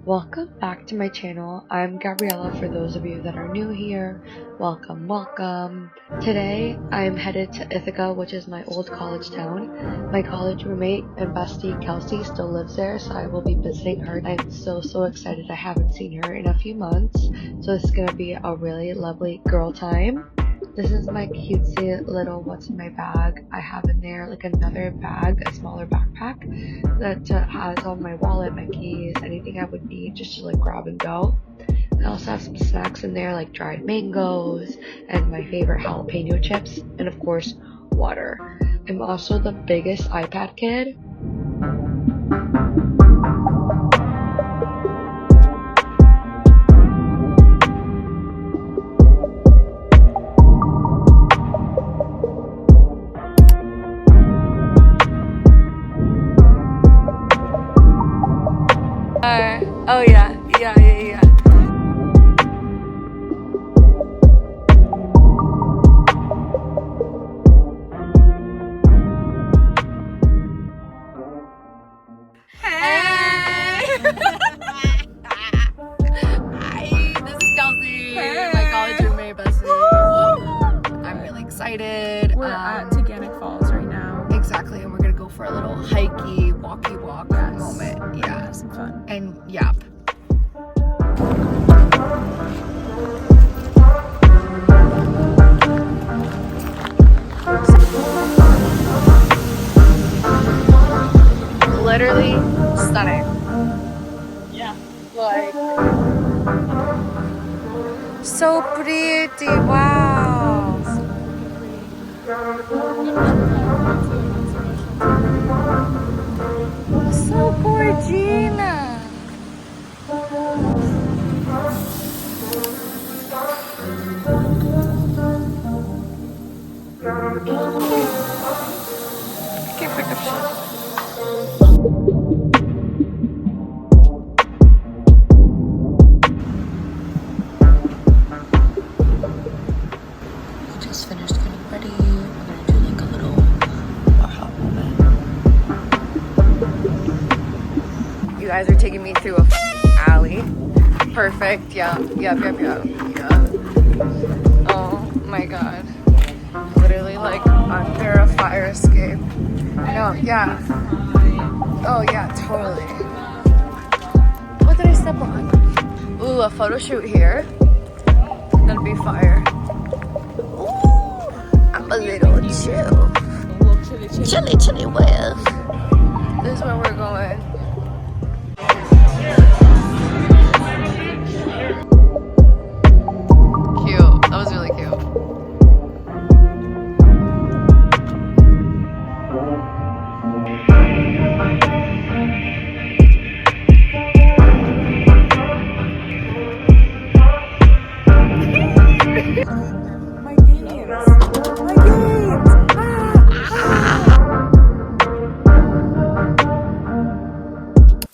Welcome back to my channel. I'm Gabriela. For those of you that are new here, welcome. Today I am headed to Ithaca, which is my old college town. My college roommate and bestie Kelsey still lives there, so I will be visiting her. I'm so excited. I haven't seen her in a few months, so it's gonna be a really lovely girl time. This is my cutesy little what's in my bag. I have in there like another bag, a smaller backpack that has all my wallet, my keys, anything I would need just to like grab and go. I also have some snacks in there like dried mangoes and my favorite jalapeno chips, and of course water. I'm also the biggest iPad kid. Oh yeah. Hey! Hi, this is Kelsey, my college roommate bestie. I'm really excited. We're at Ithaca Falls right now. Exactly, and we're gonna go for a little hikey, walk moment. Yeah, have some fun. And yeah. Literally stunning. Yeah. Like so pretty. Wow. So poor Gina. I can't pick up shit. Just finished getting ready. We're gonna do like a little aha moment. You guys are taking me through a alley. Perfect. Yeah. Oh my god. Literally like under a fire escape. No, yeah. Oh yeah, totally. What did I step on? Ooh, a photo shoot here. That'd be fire. Ooh, I'm a little chill. Chilly whiff. This is where we're going.